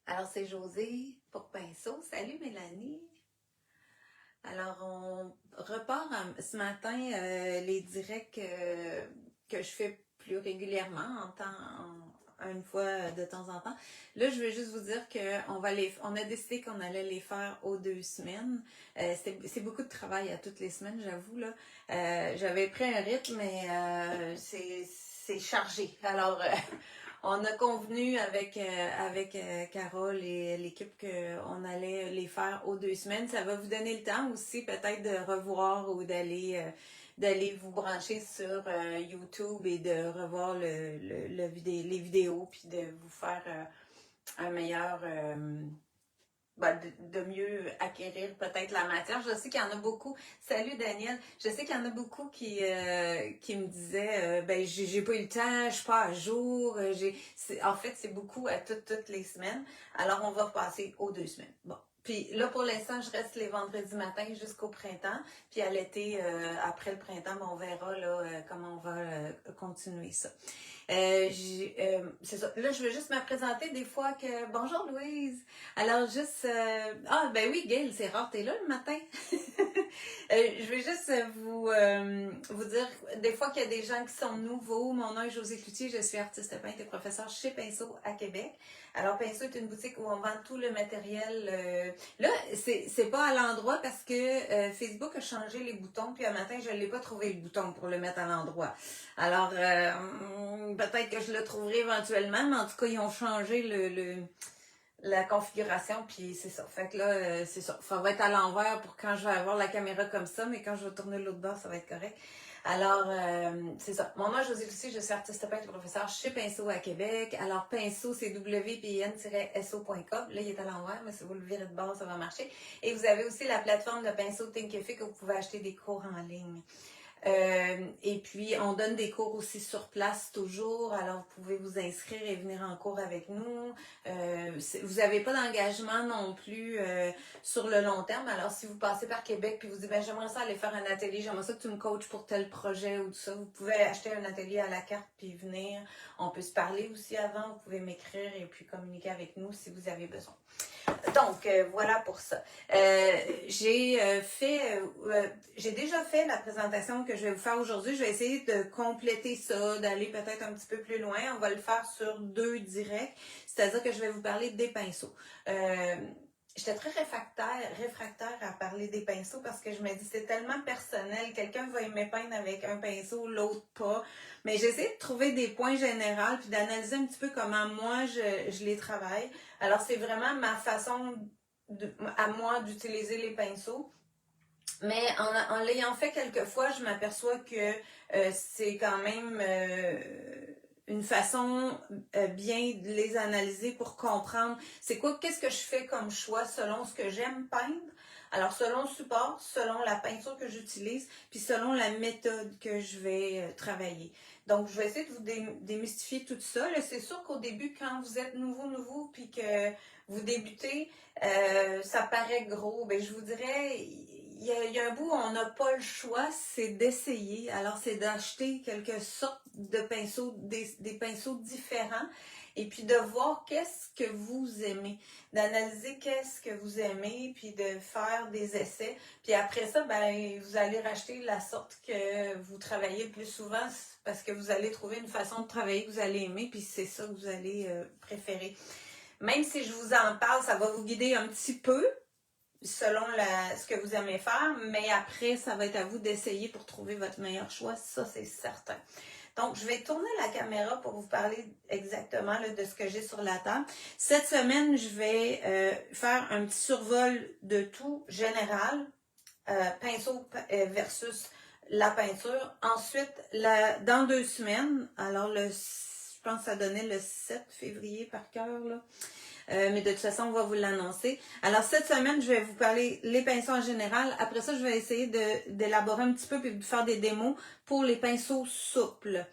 Alors, c'est Josée pour Pinceau. Salut Mélanie. Alors, on repart ce matin les directs que je fais plus régulièrement, une fois de temps en temps. Là, je veux juste vous dire on a décidé qu'on allait les faire aux 2 semaines. C'est beaucoup de travail à toutes les semaines, j'avoue là. J'avais pris un rythme, mais c'est chargé. Alors, on a convenu avec Carole et l'équipe qu'on allait les faire aux 2 semaines. Ça va vous donner le temps aussi peut-être de revoir ou d'aller vous brancher sur YouTube et de revoir les vidéos puis de vous faire un meilleur de mieux acquérir peut-être la matière. Je sais qu'il y en a beaucoup. Salut Daniel. Je sais qu'il y en a beaucoup qui me disaient j'ai pas eu le temps, je suis pas à jour. En fait, c'est beaucoup à toutes les semaines. Alors on va repasser aux 2 semaines. Bon. Puis là, pour l'instant, je reste les vendredis matins jusqu'au printemps. Puis à l'été, après le printemps, on verra là, comment on va continuer ça. C'est ça. Là, je veux juste me présenter des fois que... Bonjour Louise! Alors, juste... Ah, ben oui, Gail, c'est rare, t'es là le matin. Je vais juste vous dire, des fois qu'il y a des gens qui sont nouveaux. Mon nom est Josée Cloutier, je suis artiste peintre et professeure chez Pinceau à Québec. Alors, Pinceau est une boutique où on vend tout le matériel. Là, c'est pas à l'endroit parce que Facebook a changé les boutons, puis un matin, je l'ai pas trouvé le bouton pour le mettre à l'endroit. Alors, peut-être que je le trouverai éventuellement, mais en tout cas, ils ont changé la configuration, puis c'est ça. Fait que là, c'est ça. Ça va être à l'envers pour quand je vais avoir la caméra comme ça, mais quand je vais tourner l'autre bord, ça va être correct. Alors, c'est ça. Mon nom est Josée Lucie, je suis artiste peintre et professeur chez Pinceau à Québec. Alors, Pinceau, c'est wpin-so.com. Là, il est à l'envers, mais si vous le virez de bord, ça va marcher. Et vous avez aussi la plateforme de Pinceau Thinkific où vous pouvez acheter des cours en ligne. Et puis, on donne des cours aussi sur place toujours. Alors, vous pouvez vous inscrire et venir en cours avec nous. Vous n'avez pas d'engagement non plus sur le long terme. Alors, si vous passez par Québec puis vous dites, j'aimerais ça aller faire un atelier, j'aimerais ça que tu me coaches pour tel projet ou tout ça, vous pouvez acheter un atelier à la carte puis venir. On peut se parler aussi avant. Vous pouvez m'écrire et puis communiquer avec nous si vous avez besoin. Donc, voilà pour ça. J'ai déjà fait la présentation que je vais vous faire aujourd'hui. Je vais essayer de compléter ça, d'aller peut-être un petit peu plus loin. On va le faire sur 2 directs, c'est-à-dire que je vais vous parler des pinceaux. J'étais très réfractaire à parler des pinceaux parce que je me dis c'est tellement personnel. Quelqu'un va aimer peindre avec un pinceau, l'autre pas. Mais j'essaie de trouver des points généraux puis d'analyser un petit peu comment moi je les travaille. Alors c'est vraiment ma façon à moi d'utiliser les pinceaux. Mais en l'ayant fait quelques fois, je m'aperçois que c'est quand même une façon bien de les analyser pour comprendre qu'est-ce que je fais comme choix selon ce que j'aime peindre. Alors, selon le support, selon la peinture que j'utilise, puis selon la méthode que je vais travailler. Donc, je vais essayer de vous démystifier tout ça. C'est sûr qu'au début, quand vous êtes nouveau, puis que vous débutez, ça paraît gros. Ben, je vous dirais, il y a un bout où on n'a pas le choix, c'est d'essayer. Alors, c'est d'acheter quelque sorte de pinceaux, des pinceaux différents, et puis de voir qu'est-ce que vous aimez, d'analyser qu'est-ce que vous aimez, puis de faire des essais. Puis après ça, vous allez racheter la sorte que vous travaillez le plus souvent, parce que vous allez trouver une façon de travailler que vous allez aimer, puis c'est ça que vous allez préférer. Même si je vous en parle, ça va vous guider un petit peu, selon ce que vous aimez faire, mais après, ça va être à vous d'essayer pour trouver votre meilleur choix, ça c'est certain. Donc, je vais tourner la caméra pour vous parler exactement là, de ce que j'ai sur la table. Cette semaine, je vais faire un petit survol de tout général, pinceau versus la peinture. Ensuite, dans 2 semaines, alors je pense que ça donnait le 7 février par cœur, là. Mais de toute façon, on va vous l'annoncer. Alors, cette semaine, je vais vous parler les pinceaux en général. Après ça, je vais essayer d'élaborer un petit peu et de faire des démos pour les pinceaux souples.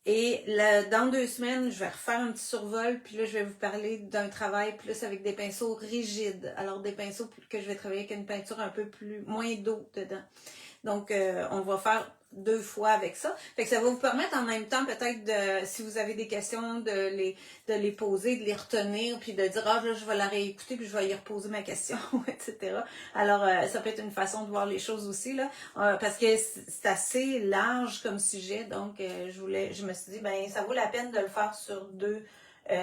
Et dans 2 semaines, je vais refaire un petit survol, puis là, je vais vous parler d'un travail plus avec des pinceaux rigides. Alors, des pinceaux que je vais travailler avec une peinture un peu moins d'eau dedans. Donc, on va faire 2 fois avec ça. Fait que ça va vous permettre en même temps, peut-être, de, si vous avez des questions, de les poser, de les retenir, puis de dire, ah, là, je vais la réécouter, puis je vais y reposer ma question, etc. Alors, ça peut être une façon de voir les choses aussi, là, parce que c'est assez large comme sujet, donc je me suis dit, ben, ça vaut la peine de le faire sur 2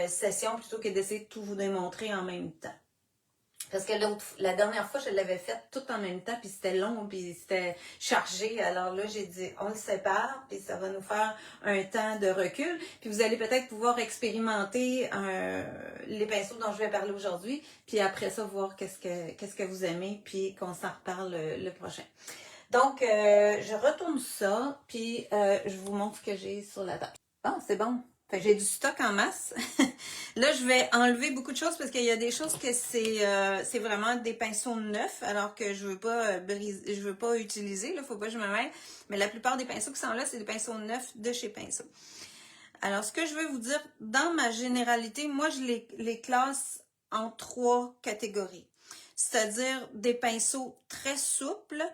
sessions plutôt que d'essayer de tout vous démontrer en même temps. Parce que la dernière fois, je l'avais fait tout en même temps, puis c'était long, puis c'était chargé. Alors là, j'ai dit, on le sépare, puis ça va nous faire un temps de recul. Puis vous allez peut-être pouvoir expérimenter les pinceaux dont je vais parler aujourd'hui, puis après ça, voir qu'est-ce que vous aimez, puis qu'on s'en reparle le prochain. Donc, je retourne ça, puis je vous montre ce que j'ai sur la table. Ah, c'est bon. Fait que j'ai du stock en masse. Là, je vais enlever beaucoup de choses parce qu'il y a des choses que c'est vraiment des pinceaux neufs, alors que je veux pas briser, je veux pas utiliser, là, faut pas que je me mêle. Mais la plupart des pinceaux qui sont là, c'est des pinceaux neufs de chez Pinceau. Alors, ce que je veux vous dire, dans ma généralité, moi, je les classe en 3 catégories. C'est-à-dire des pinceaux très souples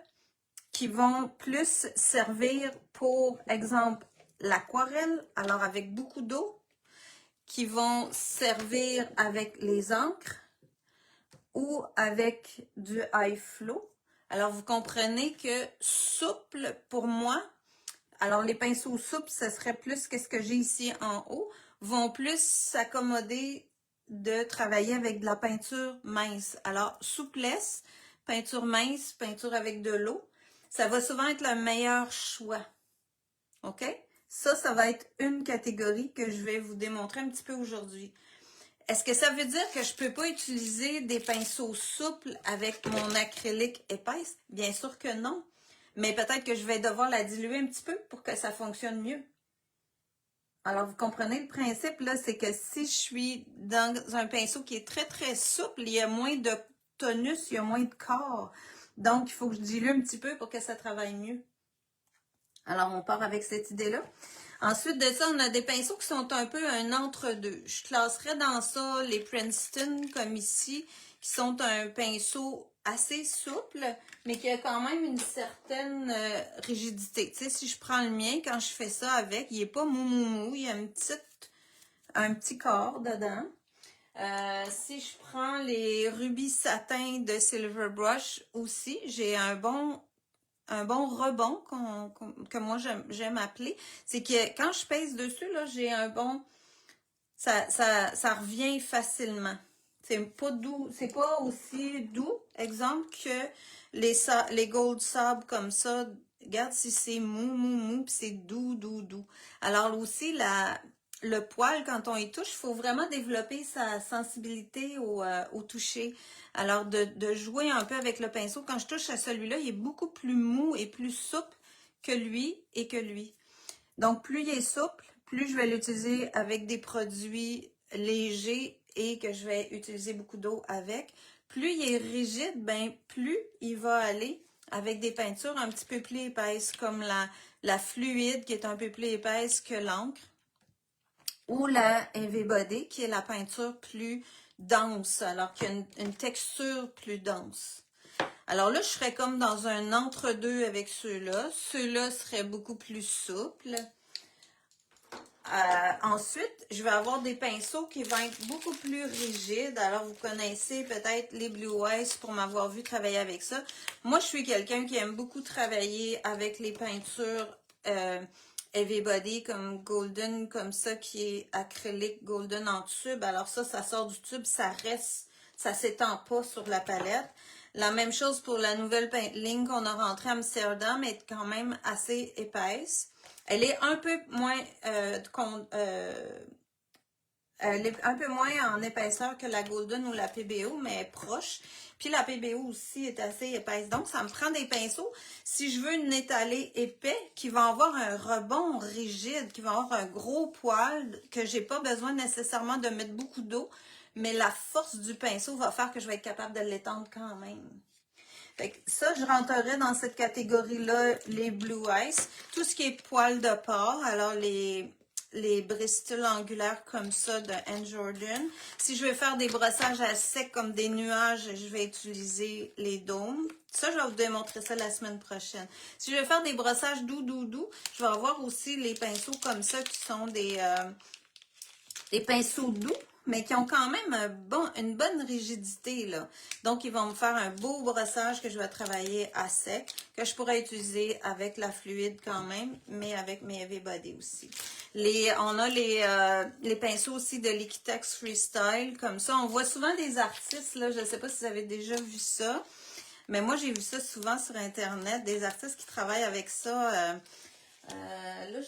qui vont plus servir pour, exemple, l'aquarelle, alors avec beaucoup d'eau, qui vont servir avec les encres ou avec du high flow. Alors, vous comprenez que souple, pour moi, alors les pinceaux souples, ce serait plus que ce que j'ai ici en haut, vont plus s'accommoder de travailler avec de la peinture mince. Alors, souplesse, peinture mince, peinture avec de l'eau, ça va souvent être le meilleur choix. OK? Ça va être une catégorie que je vais vous démontrer un petit peu aujourd'hui. Est-ce que ça veut dire que je ne peux pas utiliser des pinceaux souples avec mon acrylique épaisse? Bien sûr que non. Mais peut-être que je vais devoir la diluer un petit peu pour que ça fonctionne mieux. Alors, vous comprenez le principe, là, c'est que si je suis dans un pinceau qui est très, très souple, il y a moins de tonus, il y a moins de corps. Donc, il faut que je dilue un petit peu pour que ça travaille mieux. Alors, on part avec cette idée-là. Ensuite de ça, on a des pinceaux qui sont un peu un entre-deux. Je classerais dans ça les Princeton, comme ici, qui sont un pinceau assez souple, mais qui a quand même une certaine rigidité. Tu sais, si je prends le mien, quand je fais ça avec, il n'est pas mou, il y a un petit corps dedans. Si je prends les rubis satin de Silver Brush aussi, j'ai un bon rebond que moi j'aime appeler, c'est que quand je pèse dessus, là, j'ai un bon, ça revient facilement. C'est pas doux, c'est pas aussi doux, exemple, que les Gold Sable comme ça. Regarde si c'est mou, puis c'est doux. Alors aussi, le poil, quand on y touche, il faut vraiment développer sa sensibilité au toucher. Alors, de jouer un peu avec le pinceau. Quand je touche à celui-là, il est beaucoup plus mou et plus souple que lui et que lui. Donc, plus il est souple, plus je vais l'utiliser avec des produits légers et que je vais utiliser beaucoup d'eau avec. Plus il est rigide, ben plus il va aller avec des peintures un petit peu plus épaisses, comme la fluide qui est un peu plus épaisse que l'encre, ou la Heavy Body qui est la peinture plus dense, alors qu'il y a une texture plus dense. Alors là, je serais comme dans un entre-deux avec ceux-là. Ceux-là seraient beaucoup plus souples. Ensuite, je vais avoir des pinceaux qui vont être beaucoup plus rigides. Alors, vous connaissez peut-être les Blue Eyes pour m'avoir vu travailler avec ça. Moi, je suis quelqu'un qui aime beaucoup travailler avec les peintures Heavy Body comme Golden, comme ça, qui est acrylique Golden en tube. Alors ça sort du tube, ça reste, ça s'étend pas sur la palette. La même chose pour la nouvelle ligne qu'on a rentrée à Amsterdam, elle est quand même assez épaisse. Elle est un peu moins elle est un peu moins en épaisseur que la Golden ou la PBO, mais elle est proche. Puis la PBO aussi est assez épaisse. Donc, ça me prend des pinceaux. Si je veux une étalée épais, qui va avoir un rebond rigide, qui va avoir un gros poil, que j'ai pas besoin nécessairement de mettre beaucoup d'eau, mais la force du pinceau va faire que je vais être capable de l'étendre quand même. Fait que ça, je rentrerai dans cette catégorie-là, les Blue Eyes. Tout ce qui est poils de porc, alors les les Bristol angulaires comme ça de Anne Jordan. Si je veux faire des brossages à sec comme des nuages, je vais utiliser les dômes. Ça, je vais vous démontrer ça la semaine prochaine. Si je veux faire des brossages doux, je vais avoir aussi les pinceaux comme ça qui sont des pinceaux doux, mais qui ont quand même une bonne rigidité, là. Donc, ils vont me faire un beau brossage que je vais travailler à sec, que je pourrais utiliser avec la fluide quand même, mais avec mes Heavy Body aussi. On a les pinceaux aussi de Liquitex Freestyle, comme ça. On voit souvent des artistes, là, je ne sais pas si vous avez déjà vu ça, mais moi, j'ai vu ça souvent sur Internet, des artistes qui travaillent avec ça. Là,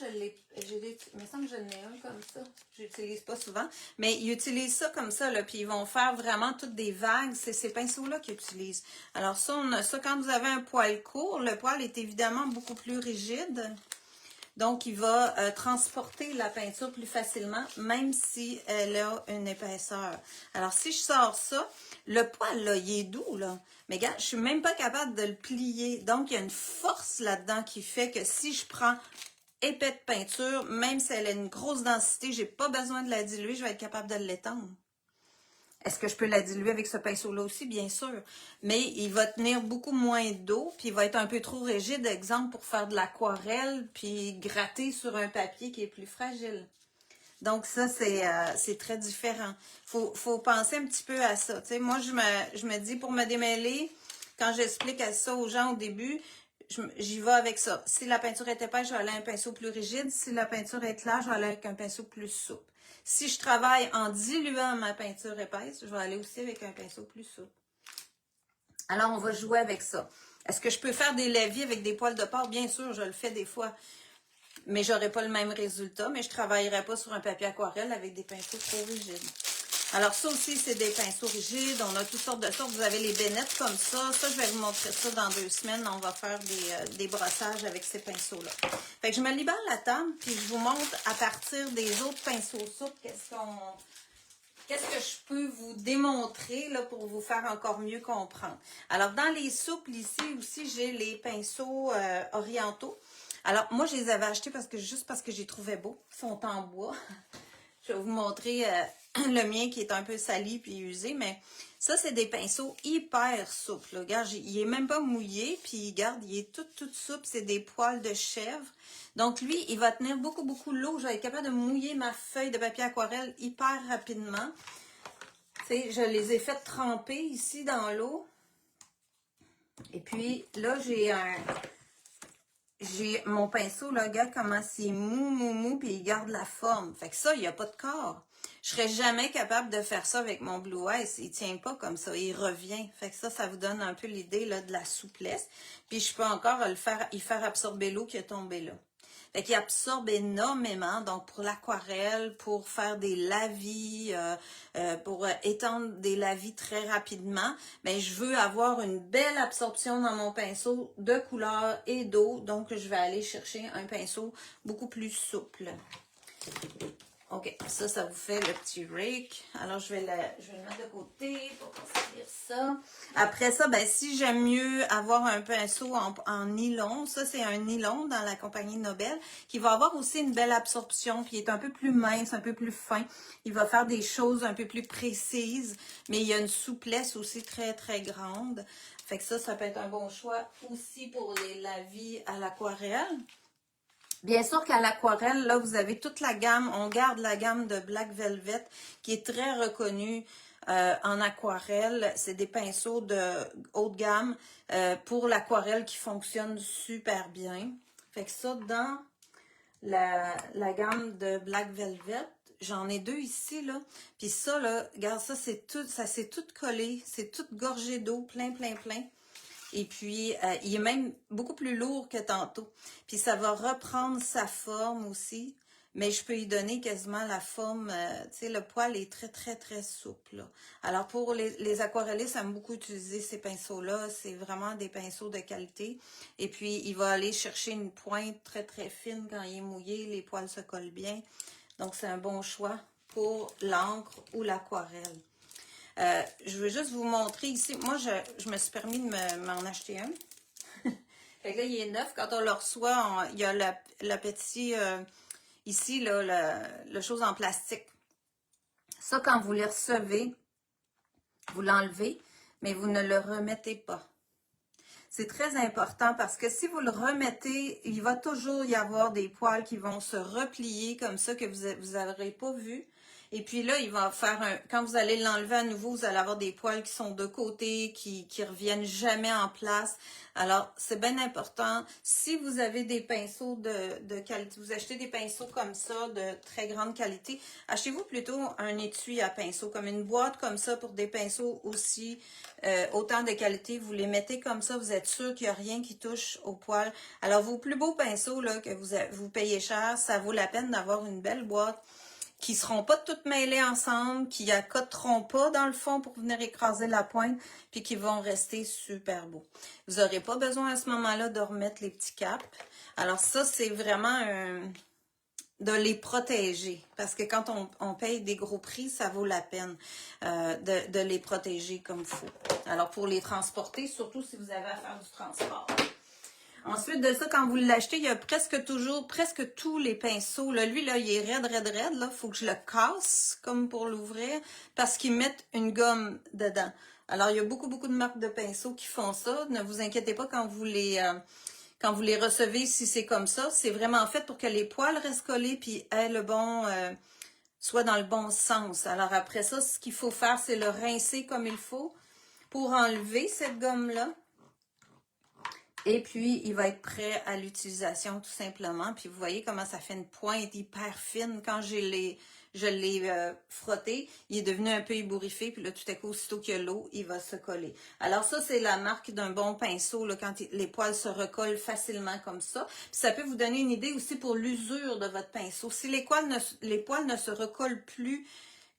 il me semble que j'en ai un comme ça. Je l'utilise pas souvent. Mais ils utilisent ça comme ça, là. Puis ils vont faire vraiment toutes des vagues. C'est ces pinceaux-là qu'ils utilisent. Alors ça, on a ça quand vous avez un poil court. Le poil est évidemment beaucoup plus rigide. Donc, il va transporter la peinture plus facilement, même si elle a une épaisseur. Alors, si je sors ça, le poil, là, il est doux, là. Mais regarde, je suis même pas capable de le plier. Donc, il y a une force là-dedans qui fait que si je prends épais de peinture, même si elle a une grosse densité, j'ai pas besoin de la diluer, je vais être capable de l'étendre. Est-ce que je peux la diluer avec ce pinceau-là aussi? Bien sûr. Mais il va tenir beaucoup moins d'eau, puis il va être un peu trop rigide, exemple, pour faire de l'aquarelle, puis gratter sur un papier qui est plus fragile. Donc ça, c'est très différent. Faut penser un petit peu à ça. Tu sais, moi, je me dis, pour me démêler, quand j'explique ça aux gens au début, j'y vais avec ça. Si la peinture est épaisse, je vais aller avec un pinceau plus rigide. Si la peinture est claire, je vais aller avec un pinceau plus souple. Si je travaille en diluant ma peinture épaisse, je vais aller aussi avec un pinceau plus souple. Alors, on va jouer avec ça. Est-ce que je peux faire des lavis avec des poils de porc? Bien sûr, je le fais des fois. Mais je n'aurai pas le même résultat, mais je ne travaillerai pas sur un papier aquarelle avec des pinceaux trop rigides. Alors ça aussi, c'est des pinceaux rigides. On a toutes sortes de sortes. Vous avez les bénettes comme ça. Ça, je vais vous montrer ça dans 2 semaines. On va faire des brossages avec ces pinceaux-là. Fait que je me libère la table, puis je vous montre à partir des autres pinceaux souples qu'est-ce que je peux vous démontrer là, pour vous faire encore mieux comprendre. Alors, dans les souples, ici aussi, j'ai les pinceaux orientaux. Alors, moi, je les avais achetés juste parce que j'ai trouvé beau. Ils sont en bois. Je vais vous montrer le mien qui est un peu sali puis usé, mais ça, c'est des pinceaux hyper souples. Là. Regarde, il est même pas mouillé, puis regarde, il est tout souple. C'est des poils de chèvre. Donc, lui, il va tenir beaucoup l'eau. Je vais être capable de mouiller ma feuille de papier aquarelle hyper rapidement. Tu sais, je les ai fait tremper ici dans l'eau. Et puis, là, j'ai mon pinceau, là, regarde comment c'est mou, puis il garde la forme. Fait que ça, il n'y a pas de corps. Je serais jamais capable de faire ça avec mon Blue Ice. Il tient pas comme ça, il revient. Fait que ça vous donne un peu l'idée là de la souplesse. Puis je peux encore y faire absorber l'eau qui est tombée là. Fait qu'il absorbe énormément, donc pour l'aquarelle, pour faire des lavis, pour étendre des lavis très rapidement, mais je veux avoir une belle absorption dans mon pinceau de couleur et d'eau, donc je vais aller chercher un pinceau beaucoup plus souple. OK, ça vous fait le petit rake. Alors, je vais le mettre de côté pour pas servir ça. Après ça, ben si j'aime mieux avoir un pinceau en nylon, ça c'est un nylon dans la compagnie Nobel, qui va avoir aussi une belle absorption, puis il est un peu plus mince, un peu plus fin. Il va faire des choses un peu plus précises, mais il y a une souplesse aussi très grande. Fait que ça peut être un bon choix aussi pour les lavis à l'aquarelle. Bien sûr qu'à l'aquarelle, là, vous avez toute la gamme. On garde la gamme de Black Velvet qui est très reconnue en aquarelle. C'est des pinceaux de haute gamme pour l'aquarelle qui fonctionnent super bien. Fait que ça, dans la gamme de Black Velvet, j'en ai 2 ici, là. Puis ça, là, regarde, ça s'est tout collé. C'est tout gorgé d'eau, plein. Et puis, il est même beaucoup plus lourd que tantôt. Puis, ça va reprendre sa forme aussi. Mais je peux y donner quasiment la forme, tu sais, le poil est très souple. Là. Alors, pour les aquarellistes, ça aime beaucoup utiliser ces pinceaux-là. C'est vraiment des pinceaux de qualité. Et puis, il va aller chercher une pointe très fine quand il est mouillé. Les poils se collent bien. Donc, c'est un bon choix pour l'encre ou l'aquarelle. Je veux juste vous montrer ici. Moi, je me suis permis de m'en acheter un. Fait que là, il est neuf. Quand on le reçoit, il y a le petit ici, là, le chose en plastique. Ça, quand vous les recevez, vous l'enlevez, mais vous ne le remettez pas. C'est très important parce que si vous le remettez, il va toujours y avoir des poils qui vont se replier comme ça que vous n'aurez pas vu. Et puis là, il va faire quand vous allez l'enlever à nouveau, vous allez avoir des poils qui sont de côté, qui reviennent jamais en place. Alors, c'est bien important. Si vous avez des pinceaux de qualité, vous achetez des pinceaux comme ça, de très grande qualité, achetez-vous plutôt un étui à pinceaux, comme une boîte comme ça pour des pinceaux aussi, autant de qualité. Vous les mettez comme ça, vous êtes sûr qu'il n'y a rien qui touche aux poils. Alors, vos plus beaux pinceaux là, que vous payez cher, ça vaut la peine d'avoir une belle boîte qui seront pas toutes mêlées ensemble, qui accoteront pas dans le fond pour venir écraser la pointe, puis qui vont rester super beaux. Vous n'aurez pas besoin à ce moment-là de remettre les petits caps. Alors ça, c'est vraiment de les protéger, parce que quand on paye des gros prix, ça vaut la peine de les protéger comme il faut. Alors pour les transporter, surtout si vous avez à faire du transport. Ensuite de ça, quand vous l'achetez, il y a presque tous les pinceaux. Là, lui, là, il est raide, raide, raide. Là, faut que je le casse comme pour l'ouvrir parce qu'ils mettent une gomme dedans. Alors, il y a beaucoup, beaucoup de marques de pinceaux qui font ça. Ne vous inquiétez pas quand vous les recevez si c'est comme ça. C'est vraiment fait pour que les poils restent collés puis aient le bon... soit dans le bon sens. Alors après ça, ce qu'il faut faire, c'est le rincer comme il faut pour enlever cette gomme-là. Et puis, il va être prêt à l'utilisation tout simplement. Puis, vous voyez comment ça fait une pointe hyper fine. Quand je l'ai frotté, il est devenu un peu ébouriffé. Puis là, tout à coup, aussitôt qu'il y a l'eau, il va se coller. Alors ça, c'est la marque d'un bon pinceau là, quand les poils se recollent facilement comme ça. Puis ça peut vous donner une idée aussi pour l'usure de votre pinceau. Si les poils ne se recollent plus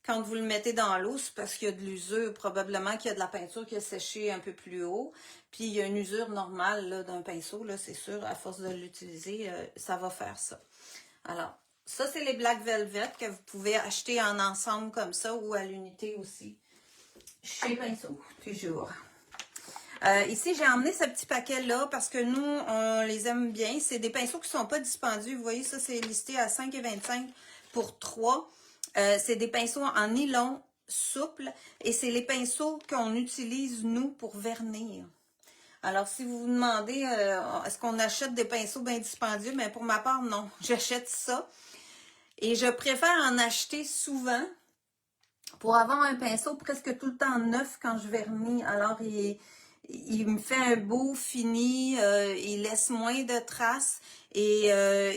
quand vous le mettez dans l'eau, c'est parce qu'il y a de l'usure, probablement qu'il y a de la peinture qui a séché un peu plus haut. Puis il y a une usure normale d'un pinceau, là, c'est sûr, à force de l'utiliser, ça va faire ça. Alors, ça c'est les Black Velvet que vous pouvez acheter en ensemble comme ça ou à l'unité aussi. Chez Pinceau, toujours. Ici, j'ai emmené ce petit paquet-là parce que nous, on les aime bien. C'est des pinceaux qui ne sont pas dispendieux. Vous voyez, ça, c'est listé à 5,25 pour 3. C'est des pinceaux en nylon souple et c'est les pinceaux qu'on utilise, nous, pour vernir. Alors, si vous vous demandez, est-ce qu'on achète des pinceaux bien dispendieux? Mais pour ma part, non. J'achète ça. Et je préfère en acheter souvent pour avoir un pinceau presque tout le temps neuf quand je vernis. Alors, il me fait un beau fini, il laisse moins de traces et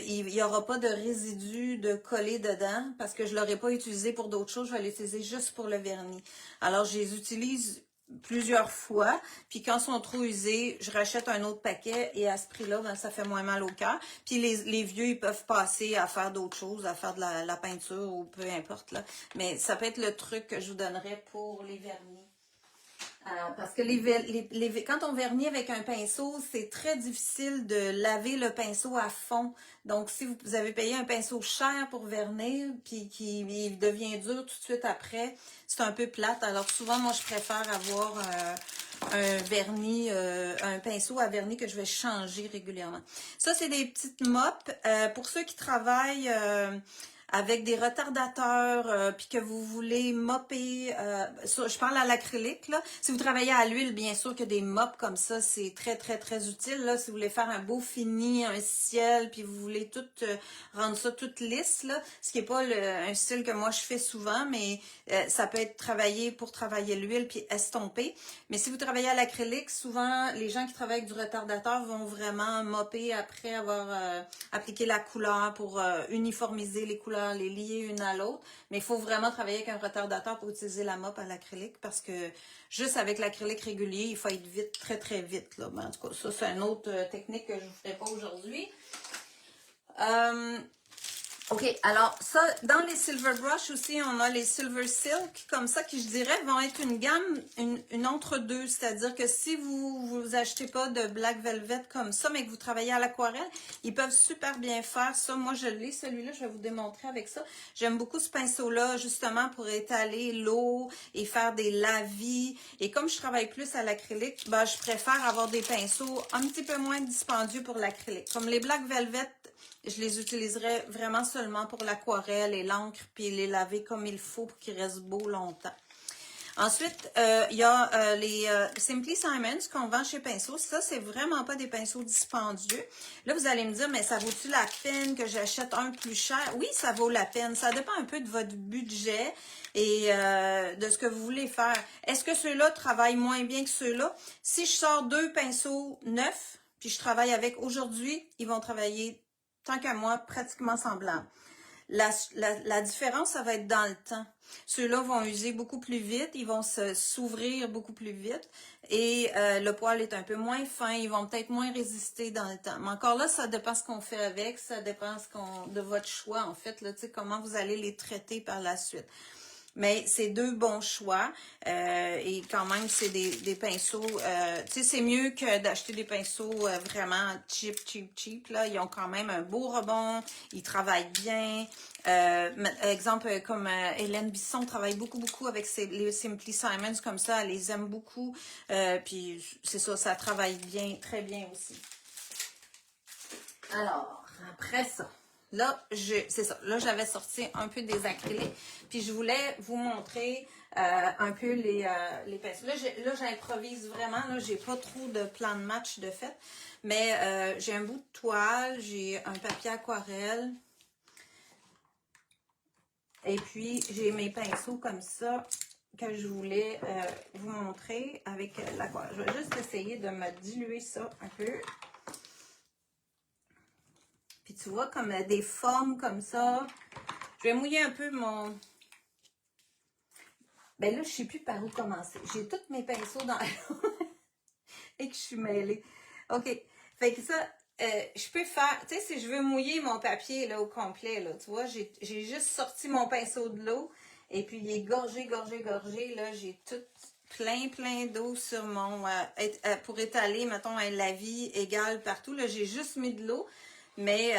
il n'y aura pas de résidus de coller dedans parce que je ne l'aurais pas utilisé pour d'autres choses, je vais l'utiliser juste pour le vernis. Alors, je les utilise plusieurs fois, puis quand ils sont trop usés, je rachète un autre paquet et à ce prix-là, ben, ça fait moins mal au cœur. Puis les vieux, ils peuvent passer à faire d'autres choses, à faire de la peinture ou peu importe, là. Mais ça peut être le truc que je vous donnerais pour les vernis. Parce que quand on vernit avec un pinceau, c'est très difficile de laver le pinceau à fond. Donc, si vous avez payé un pinceau cher pour vernir, puis il devient dur tout de suite après, c'est un peu plate. Alors, souvent, moi, je préfère avoir un vernis, un pinceau à vernis que je vais changer régulièrement. Ça, c'est des petites mops. Pour ceux qui travaillent... avec des retardateurs, puis que vous voulez mopper, je parle à l'acrylique, là. Si vous travaillez à l'huile, bien sûr que des mops comme ça, c'est très, très, très utile, là. Si vous voulez faire un beau fini, un ciel, puis vous voulez tout rendre ça toute lisse, là. Ce qui n'est pas un style que moi je fais souvent, mais ça peut être travaillé pour travailler l'huile, puis estomper. Mais si vous travaillez à l'acrylique, souvent, les gens qui travaillent avec du retardateur vont vraiment mopper après avoir appliqué la couleur pour uniformiser les couleurs, les lier une à l'autre, mais il faut vraiment travailler avec un retardateur pour utiliser la mop à l'acrylique parce que juste avec l'acrylique régulier, il faut être vite, très très vite. Là. Ben, en tout cas, ça c'est une autre technique que je ne vous ferai pas aujourd'hui. OK, alors ça, dans les Silver Brush aussi, on a les Silver Silk, comme ça, qui je dirais vont être une gamme, une entre-deux, c'est-à-dire que si vous achetez pas de Black Velvet comme ça, mais que vous travaillez à l'aquarelle, ils peuvent super bien faire ça. Moi, je l'ai, celui-là, je vais vous démontrer avec ça. J'aime beaucoup ce pinceau-là, justement, pour étaler l'eau et faire des lavis. Et comme je travaille plus à l'acrylique, ben, je préfère avoir des pinceaux un petit peu moins dispendieux pour l'acrylique. Comme les Black Velvet, je les utiliserai vraiment seulement pour l'aquarelle et l'encre, puis les laver comme il faut pour qu'ils restent beaux longtemps. Ensuite, il y a les Simply Simons qu'on vend chez Pinceau. Ça, c'est vraiment pas des pinceaux dispendieux. Là, vous allez me dire, mais ça vaut-tu la peine que j'achète un plus cher? Oui, ça vaut la peine. Ça dépend un peu de votre budget et de ce que vous voulez faire. Est-ce que ceux-là travaillent moins bien que ceux-là? Si je sors 2 pinceaux neufs, puis je travaille avec aujourd'hui, ils vont travailler, tant qu'à moi, pratiquement semblables. La différence, ça va être dans le temps. Ceux-là vont user beaucoup plus vite, ils vont s'ouvrir beaucoup plus vite et le poil est un peu moins fin, ils vont peut-être moins résister dans le temps. Mais encore là, ça dépend ce qu'on fait avec, ça dépend de votre choix en fait, là, comment vous allez les traiter par la suite. Mais c'est 2 bons choix et quand même, c'est des pinceaux, tu sais, c'est mieux que d'acheter des pinceaux vraiment cheap, là. Ils ont quand même un beau rebond, ils travaillent bien. Exemple, comme Hélène Bisson travaille beaucoup avec les Simply Simons comme ça, elle les aime beaucoup. Puis c'est ça travaille bien, très bien aussi. Alors, après ça. Là, c'est ça. Là, j'avais sorti un peu des acryliques. Puis, je voulais vous montrer un peu les pinceaux. Là, j'improvise vraiment. Là, j'ai pas trop de plan de match de fait. Mais j'ai un bout de toile. J'ai un papier aquarelle. Et puis, j'ai mes pinceaux comme ça que je voulais vous montrer avec l'aquarelle. Je vais juste essayer de me diluer ça un peu. Puis tu vois, comme des formes comme ça. Je vais mouiller un peu mon... Ben là, je ne sais plus par où commencer. J'ai tous mes pinceaux dans et que je suis mêlée. OK. Fait que ça, je peux faire... Tu sais, si je veux mouiller mon papier là, au complet, là, tu vois, j'ai juste sorti mon pinceau de l'eau. Et puis, il est gorgé. Là, j'ai tout plein d'eau sur mon... pour étaler, mettons, un lavis égal partout. Là, j'ai juste mis de l'eau. Mais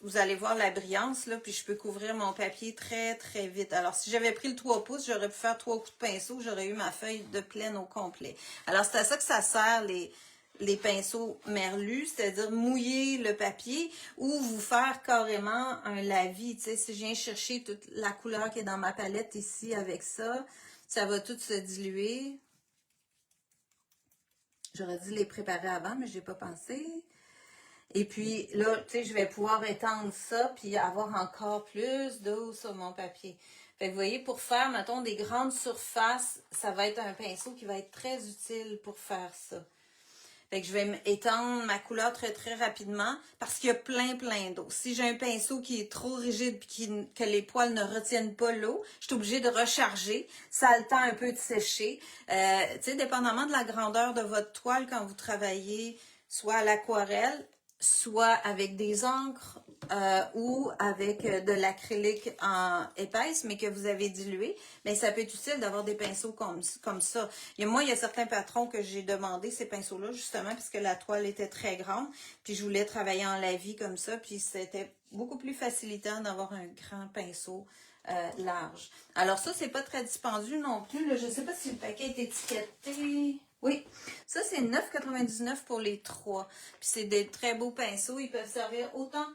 vous allez voir la brillance, là, puis je peux couvrir mon papier très vite. Alors, si j'avais pris le 3 pouces, j'aurais pu faire 3 coups de pinceau, j'aurais eu ma feuille de plaine au complet. Alors, c'est à ça que ça sert les pinceaux merlus, c'est-à-dire mouiller le papier ou vous faire carrément un lavis. Tu sais, si je viens chercher toute la couleur qui est dans ma palette ici avec ça, ça va tout se diluer. J'aurais dû les préparer avant, mais je n'ai pas pensé. Et puis là, tu sais, je vais pouvoir étendre ça puis avoir encore plus d'eau sur mon papier. Fait que vous voyez, pour faire, mettons, des grandes surfaces, ça va être un pinceau qui va être très utile pour faire ça. Fait que je vais étendre ma couleur très rapidement parce qu'il y a plein d'eau. Si j'ai un pinceau qui est trop rigide et que les poils ne retiennent pas l'eau, je suis obligée de recharger. Ça a le temps un peu de sécher. Tu sais, dépendamment de la grandeur de votre toile quand vous travaillez, soit à l'aquarelle, soit avec des encres ou avec de l'acrylique en épaisse, mais que vous avez dilué, mais ça peut être utile d'avoir des pinceaux comme ça. Moi, il y a certains patrons que j'ai demandé ces pinceaux-là, justement, parce que la toile était très grande, puis je voulais travailler en lavis comme ça, puis c'était beaucoup plus facilitant d'avoir un grand pinceau large. Alors ça, c'est pas très dispendieux non plus. Là, je ne sais pas si le paquet est étiqueté. Oui, ça c'est 9,99 pour les 3. Puis c'est des très beaux pinceaux. Ils peuvent servir autant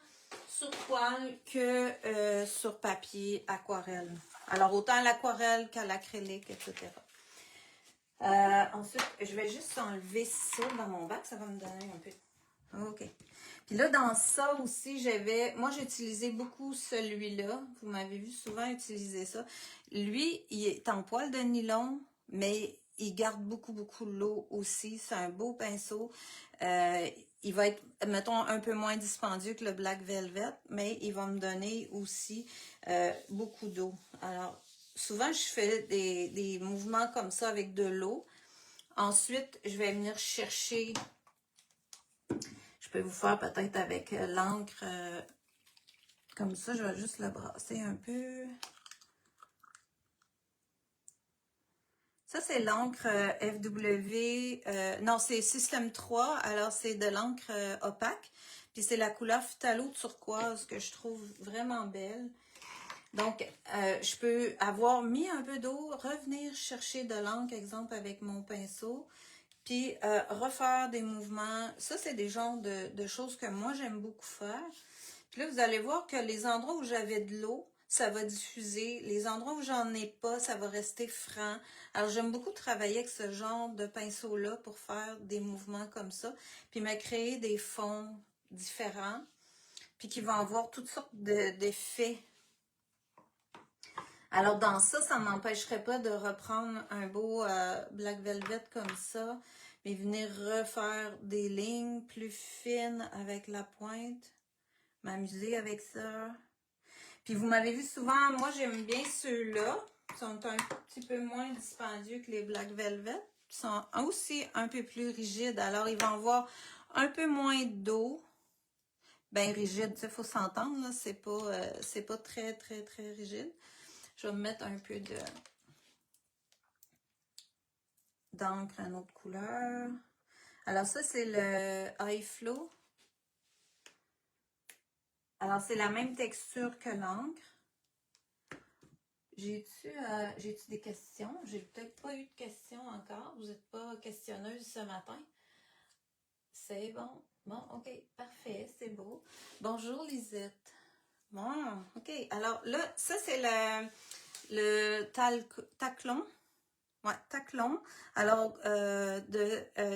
sur toile que sur papier aquarelle. Alors autant à l'aquarelle qu'à l'acrylique, etc. Ensuite, je vais juste enlever ça dans mon bac. Ça va me donner un peu. OK. Puis là, dans ça aussi, moi, j'ai utilisé beaucoup celui-là. Vous m'avez vu souvent utiliser ça. Lui, il est en poil de nylon, mais il garde beaucoup l'eau aussi. C'est un beau pinceau. Il va être, mettons, un peu moins dispendieux que le Black Velvet, mais il va me donner aussi beaucoup d'eau. Alors, souvent, je fais des mouvements comme ça avec de l'eau. Ensuite, je vais venir chercher... Je peux vous faire peut-être avec l'encre comme ça. Je vais juste le brasser un peu. Ça, c'est l'encre FW. Non, c'est System 3. Alors, c'est de l'encre opaque. Puis, c'est la couleur phthalo turquoise que je trouve vraiment belle. Donc, je peux avoir mis un peu d'eau, revenir chercher de l'encre, exemple, avec mon pinceau. Puis, refaire des mouvements. Ça, c'est des genres de choses que moi, j'aime beaucoup faire. Puis là, vous allez voir que les endroits où j'avais de l'eau, ça va diffuser. Les endroits où j'en ai pas, ça va rester franc. Alors, j'aime beaucoup travailler avec ce genre de pinceau-là pour faire des mouvements comme ça. Puis me créer des fonds différents. Puis qui vont avoir toutes sortes d'effets. Alors, dans ça, ça ne m'empêcherait pas de reprendre un beau Black Velvet comme ça. Mais venir refaire des lignes plus fines avec la pointe. M'amuser avec ça. Puis vous m'avez vu souvent, moi j'aime bien ceux-là. Ils sont un petit peu moins dispendieux que les Black Velvet. Ils sont aussi un peu plus rigides. Alors ils vont avoir un peu moins d'eau. Ben rigide, il faut s'entendre, là. C'est pas très, très, très rigide. Je vais me mettre un peu d'encre à une autre couleur. Alors ça, c'est le High Flow. Alors c'est la même texture que l'encre. J'ai-tu des questions? J'ai peut-être pas eu de questions encore. Vous n'êtes pas questionneuse ce matin? C'est bon. Bon, ok, parfait, c'est beau. Bonjour Lisette. Bon, ok. Alors là, ça c'est le taclon. Ouais, taclon. Alors,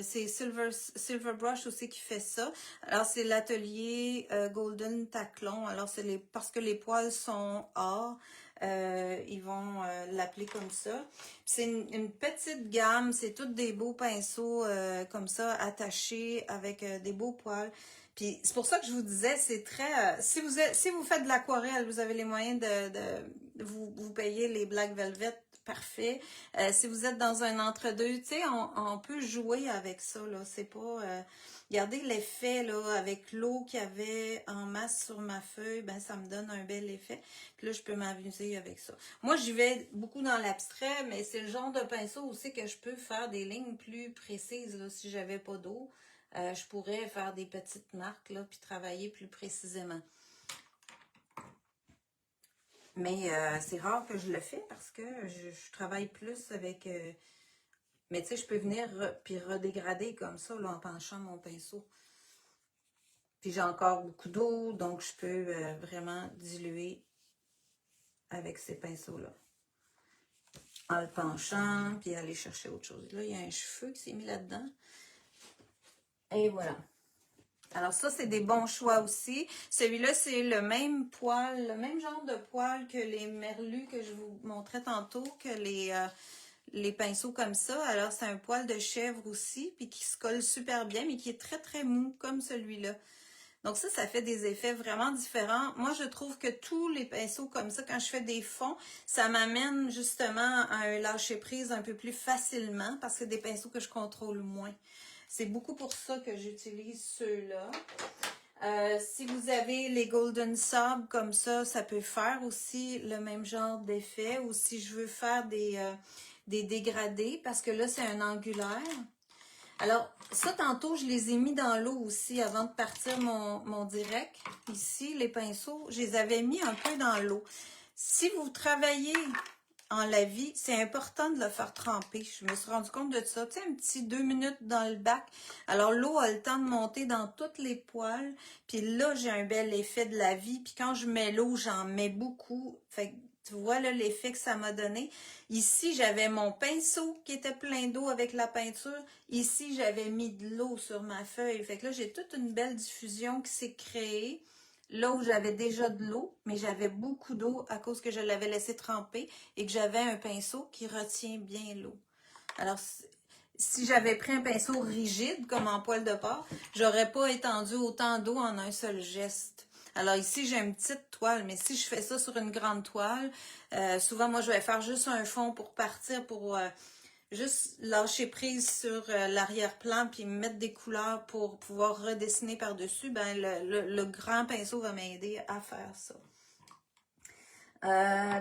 c'est Silver Brush aussi qui fait ça. Alors, c'est l'atelier Golden Taclon. Alors, parce que les poils sont or, ils vont l'appeler comme ça. C'est une petite gamme, c'est tous des beaux pinceaux comme ça, attachés avec des beaux poils. Puis c'est pour ça que je vous disais, c'est très... si vous faites de l'aquarelle, vous avez les moyens de vous payer les Black Velvet, parfait. Si vous êtes dans un entre-deux, tu sais, on peut jouer avec ça, là. C'est pas... regardez l'effet, là, avec l'eau qu'il y avait en masse sur ma feuille, ben ça me donne un bel effet. Puis là, je peux m'amuser avec ça. Moi, j'y vais beaucoup dans l'abstrait, mais c'est le genre de pinceau aussi que je peux faire des lignes plus précises, là, si j'avais pas d'eau. Je pourrais faire des petites marques, là, puis travailler plus précisément. Mais c'est rare que je le fais parce que je travaille plus avec... mais tu sais, je peux venir puis redégrader comme ça, là, en penchant mon pinceau. Puis j'ai encore beaucoup d'eau, donc je peux vraiment diluer avec ces pinceaux-là. En le penchant, puis aller chercher autre chose. Là, il y a un cheveu qui s'est mis là-dedans. Et voilà. Alors ça, c'est des bons choix aussi. Celui-là, c'est le même poil, le même genre de poil que les merlus que je vous montrais tantôt, que les pinceaux comme ça. Alors, c'est un poil de chèvre aussi, puis qui se colle super bien, mais qui est très, très mou, comme celui-là. Donc ça fait des effets vraiment différents. Moi, je trouve que tous les pinceaux comme ça, quand je fais des fonds, ça m'amène justement à un lâcher-prise un peu plus facilement, parce que c'est des pinceaux que je contrôle moins. C'est beaucoup pour ça que j'utilise ceux-là. Si vous avez les Golden Sable comme ça peut faire aussi le même genre d'effet. Ou si je veux faire des dégradés, parce que là, c'est un angulaire. Alors, ça, tantôt, je les ai mis dans l'eau aussi avant de partir mon direct. Ici, les pinceaux, je les avais mis un peu dans l'eau. Si vous travaillez en lavis, c'est important de le faire tremper. Je me suis rendu compte de ça. Tu sais, un petit 2 minutes dans le bac. Alors, l'eau a le temps de monter dans toutes les poils. Puis là, j'ai un bel effet de lavis. Puis quand je mets l'eau, j'en mets beaucoup. Fait que tu vois là l'effet que ça m'a donné. Ici, j'avais mon pinceau qui était plein d'eau avec la peinture. Ici, j'avais mis de l'eau sur ma feuille. Fait que là, j'ai toute une belle diffusion qui s'est créée. Là où j'avais déjà de l'eau, mais j'avais beaucoup d'eau à cause que je l'avais laissé tremper et que j'avais un pinceau qui retient bien l'eau. Alors, si j'avais pris un pinceau rigide, comme en poil de porc, j'aurais pas étendu autant d'eau en un seul geste. Alors ici, j'ai une petite toile, mais si je fais ça sur une grande toile, souvent, moi, je vais faire juste un fond pour partir, pour juste lâcher prise sur l'arrière-plan, puis mettre des couleurs pour pouvoir redessiner par-dessus. Ben, le grand pinceau va m'aider à faire ça.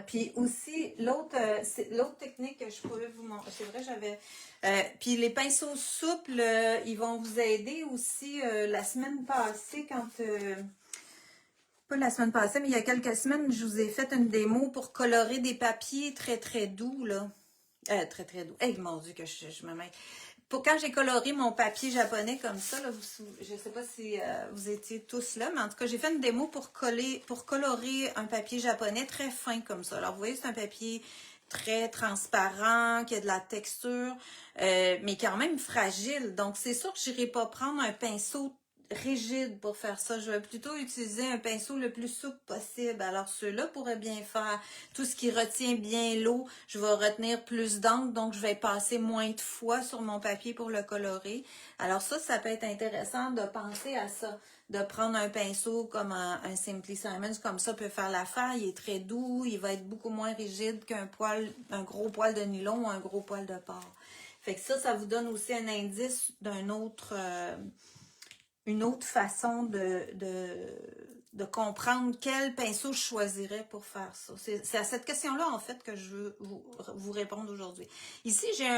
Puis aussi, l'autre technique que je pourrais vous montrer, c'est vrai, j'avais... puis les pinceaux souples, ils vont vous aider aussi la semaine passée quand... pas la semaine passée, mais il y a quelques semaines, je vous ai fait une démo pour colorer des papiers très, très doux, là. Très, très doux. Hey, mon Dieu, que je me mets. Pour quand j'ai coloré mon papier japonais comme ça, là, je ne sais pas si vous étiez tous là, mais en tout cas, j'ai fait une démo pour colorer un papier japonais très fin comme ça. Alors, vous voyez, c'est un papier très transparent, qui a de la texture, mais quand même fragile. Donc, c'est sûr que je n'irai pas prendre un pinceau rigide pour faire ça. Je vais plutôt utiliser un pinceau le plus souple possible. Alors, ceux-là pourraient bien faire tout ce qui retient bien l'eau. Je vais retenir plus d'encre, donc je vais passer moins de fois sur mon papier pour le colorer. Alors ça peut être intéressant de penser à ça, de prendre un pinceau comme un Simply Simons, comme ça peut faire l'affaire. Il est très doux, il va être beaucoup moins rigide un gros poil de nylon ou un gros poil de porc. Fait que ça vous donne aussi un indice une autre façon de comprendre quel pinceau je choisirais pour faire ça. C'est à cette question-là, en fait, que je veux vous répondre aujourd'hui. Ici, j'ai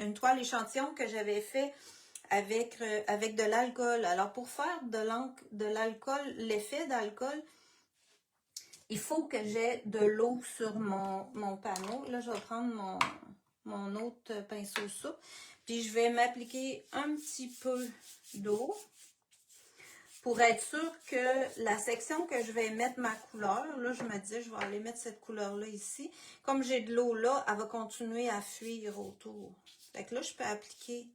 une toile échantillon que j'avais fait avec de l'alcool. Alors, pour faire de l'alcool, l'effet d'alcool, il faut que j'ai de l'eau sur mon panneau. Là, je vais prendre mon autre pinceau souple. Puis, je vais m'appliquer un petit peu d'eau pour être sûr que la section que je vais mettre ma couleur, là, je me dis, je vais aller mettre cette couleur-là ici. Comme j'ai de l'eau là, elle va continuer à fuir autour. Fait que là, je peux appliquer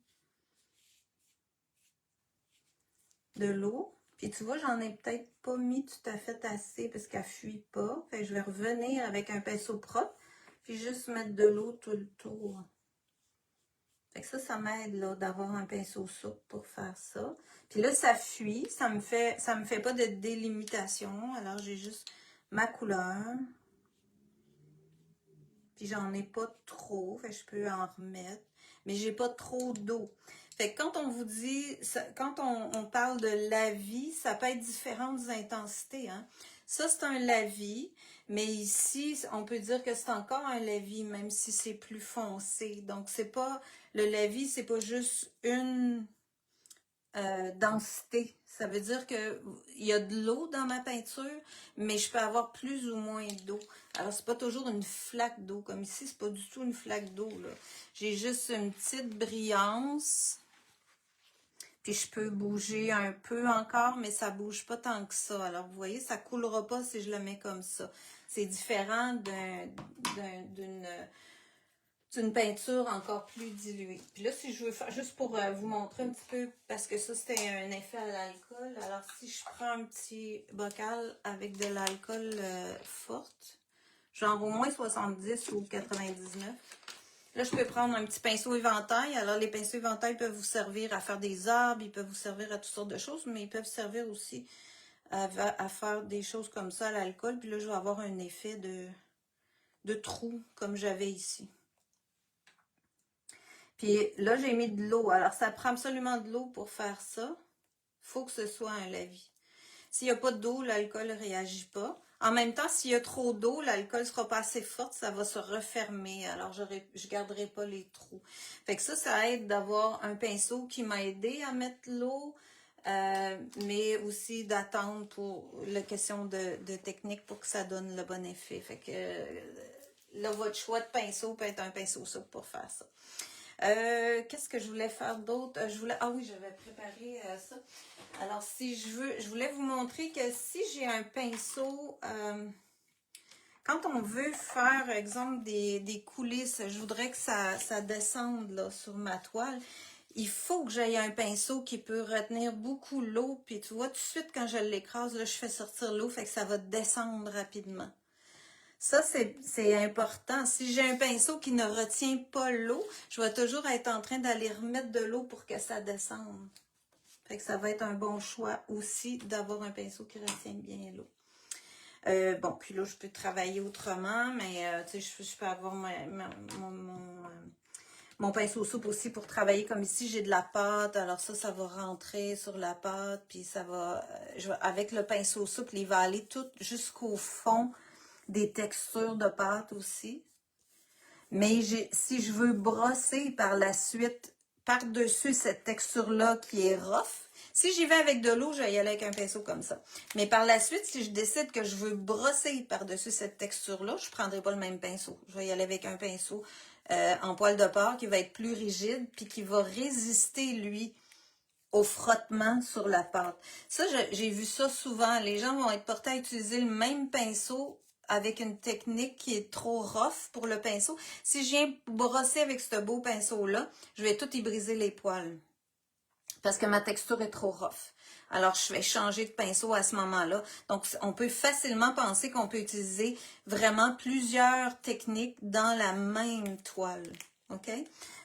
de l'eau. Puis tu vois, j'en ai peut-être pas mis tout à fait assez parce qu'elle fuit pas. Fait que je vais revenir avec un pinceau propre, puis juste mettre de l'eau tout le tour. Fait que ça m'aide là d'avoir un pinceau souple pour faire ça. Puis là, ça fuit, ça me fait pas de délimitation. Alors, j'ai juste ma couleur. Puis j'en ai pas trop, fait que je peux en remettre. Mais j'ai pas trop d'eau. Fait que quand on vous dit, quand on parle de lavis, ça peut être différentes intensités, hein. Ça, c'est un lavis, mais ici, on peut dire que c'est encore un lavis, même si c'est plus foncé. Donc, le lavis, c'est pas juste une densité. Ça veut dire que il y a de l'eau dans ma peinture, mais je peux avoir plus ou moins d'eau. Alors, c'est pas toujours une flaque d'eau. Comme ici, c'est pas du tout une flaque d'eau, là. J'ai juste une petite brillance. Puis je peux bouger un peu encore, mais ça bouge pas tant que ça. Alors, vous voyez, ça coulera pas si je le mets comme ça. C'est différent d'une peinture encore plus diluée. Puis là, si je veux faire, juste pour vous montrer un petit peu, parce que ça, c'était un effet à l'alcool. Alors, si je prends un petit bocal avec de l'alcool forte, genre au moins 70 ou 99, là, je peux prendre un petit pinceau éventail. Alors, les pinceaux éventail peuvent vous servir à faire des arbres, ils peuvent vous servir à toutes sortes de choses, mais ils peuvent servir aussi à faire des choses comme ça à l'alcool. Puis là, je vais avoir un effet de trou, comme j'avais ici. Puis là, j'ai mis de l'eau. Alors, ça prend absolument de l'eau pour faire ça. Il faut que ce soit un lavis. S'il n'y a pas d'eau, l'alcool ne réagit pas. En même temps, s'il y a trop d'eau, l'alcool ne sera pas assez forte, ça va se refermer. Alors, je ne garderai pas les trous. Fait que ça aide d'avoir un pinceau qui m'a aidé à mettre l'eau, mais aussi d'attendre pour la question de technique pour que ça donne le bon effet. Fait que là, votre choix de pinceau peut être un pinceau souple pour faire ça. Qu'est-ce que je voulais faire d'autre? Ah oui, j'avais préparé ça. Alors, je voulais vous montrer que si j'ai un pinceau, quand on veut faire, exemple, des coulisses, je voudrais que ça descende là, sur ma toile. Il faut que j'aie un pinceau qui peut retenir beaucoup l'eau. Puis tu vois, tout de suite, quand je l'écrase, là, je fais sortir l'eau, fait que ça va descendre rapidement. Ça, c'est important. Si j'ai un pinceau qui ne retient pas l'eau, je vais toujours être en train d'aller remettre de l'eau pour que ça descende. Fait que ça va être un bon choix aussi d'avoir un pinceau qui retient bien l'eau. Bon, puis là, je peux travailler autrement, mais tu sais, je peux avoir mon pinceau souple aussi pour travailler comme ici. J'ai de la pâte, alors ça va rentrer sur la pâte, puis ça va, avec le pinceau souple, il va aller tout jusqu'au fond des textures de pâte aussi. Mais si je veux brosser par la suite, par-dessus cette texture-là qui est rough, si j'y vais avec de l'eau, je vais y aller avec un pinceau comme ça. Mais par la suite, si je décide que je veux brosser par-dessus cette texture-là, je ne prendrai pas le même pinceau. Je vais y aller avec un pinceau en poil de porc qui va être plus rigide, puis qui va résister, lui, au frottement sur la pâte. Ça, j'ai vu ça souvent. Les gens vont être portés à utiliser le même pinceau avec une technique qui est trop rough pour le pinceau. Si je viens brosser avec ce beau pinceau-là, je vais tout y briser les poils parce que ma texture est trop rough. Alors, je vais changer de pinceau à ce moment-là. Donc, on peut facilement penser qu'on peut utiliser vraiment plusieurs techniques dans la même toile. OK?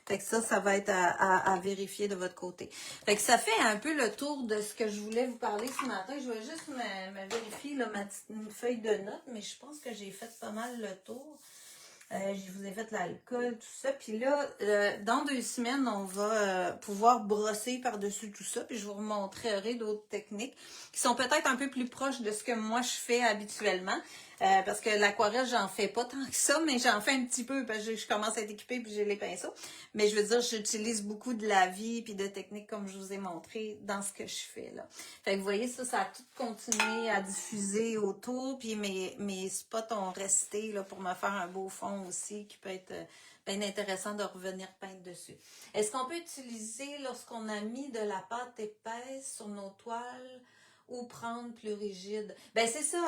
Fait que ça va être à vérifier de votre côté. Fait que ça fait un peu le tour de ce que je voulais vous parler ce matin. Je vais juste me vérifier là, une feuille de notes, mais je pense que j'ai fait pas mal le tour. Je vous ai fait l'alcool, tout ça. Puis là, dans 2 semaines, on va pouvoir brosser par-dessus tout ça. Puis je vous remontrerai d'autres techniques qui sont peut-être un peu plus proches de ce que moi je fais habituellement. Parce que l'aquarelle, j'en fais pas tant que ça, mais j'en fais un petit peu parce que je commence à être équipée puis j'ai les pinceaux. Mais je veux dire, j'utilise beaucoup de la vie puis de techniques comme je vous ai montré dans ce que je fais là. Fait que vous voyez, ça a tout continué à diffuser autour. Puis mes spots ont resté là, pour me faire un beau fond aussi qui peut être bien intéressant de revenir peindre dessus. Est-ce qu'on peut utiliser lorsqu'on a mis de la pâte épaisse sur nos toiles ou prendre plus rigide? Ben c'est ça,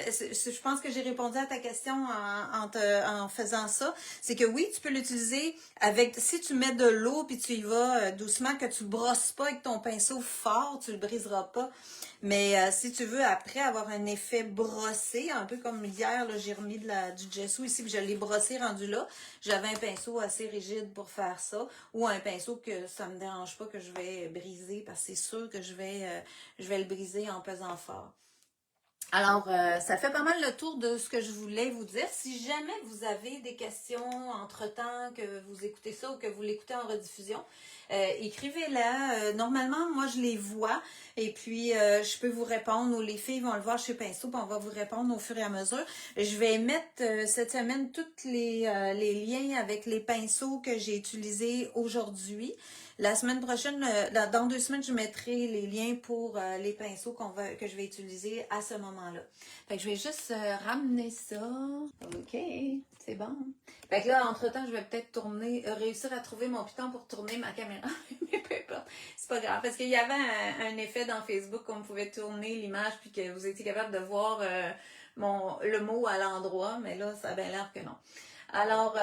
je pense que j'ai répondu à ta question en faisant ça. C'est que oui, tu peux l'utiliser avec, si tu mets de l'eau puis tu y vas doucement, que tu brosses pas avec ton pinceau fort, tu le briseras pas. Mais si tu veux, après avoir un effet brossé, un peu comme hier, j'ai remis du gesso ici, puis je l'ai brossé rendu là. J'avais un pinceau assez rigide pour faire ça, ou un pinceau que ça me dérange pas que je vais briser, parce que c'est sûr que je vais le briser en pesant fort. Alors, ça fait pas mal le tour de ce que je voulais vous dire. Si jamais vous avez des questions entre-temps, que vous écoutez ça ou que vous l'écoutez en rediffusion, écrivez-la. Normalement, moi, je les vois et puis je peux vous répondre ou les filles vont le voir chez Pinceau puis on va vous répondre au fur et à mesure. Je vais mettre cette semaine tous les liens avec les pinceaux que j'ai utilisés aujourd'hui. La semaine prochaine, dans 2 semaines, je mettrai les liens pour les pinceaux que je vais utiliser à ce moment-là. Fait que je vais juste ramener ça. OK, c'est bon. Fait que là, entre-temps, je vais peut-être réussir à trouver mon piton pour tourner ma caméra. Mais peu importe, c'est pas grave. Parce qu'il y avait un effet dans Facebook qu'on pouvait tourner l'image puis que vous étiez capable de voir le mot à l'endroit. Mais là, ça avait l'air que non. Alors,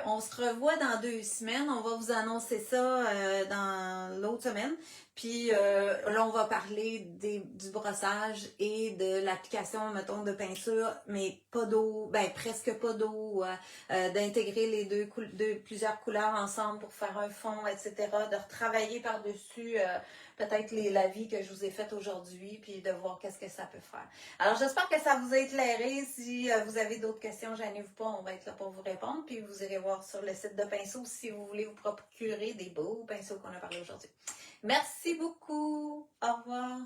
on se revoit dans 2 semaines. On va vous annoncer ça dans l'autre semaine. Puis là, on va parler du brossage et de l'application, mettons, de peinture, mais pas d'eau, ben presque pas d'eau, d'intégrer les plusieurs couleurs ensemble pour faire un fond, etc. De retravailler par-dessus peut-être la vie que je vous ai faite aujourd'hui, puis de voir qu'est-ce que ça peut faire. Alors, j'espère que ça vous a éclairé. Si vous avez d'autres questions, gênez-vous pas, on va être là pour vous répondre. Puis vous irez voir sur le site de pinceaux si vous voulez vous procurer des beaux pinceaux qu'on a parlé aujourd'hui. Merci beaucoup. Au revoir.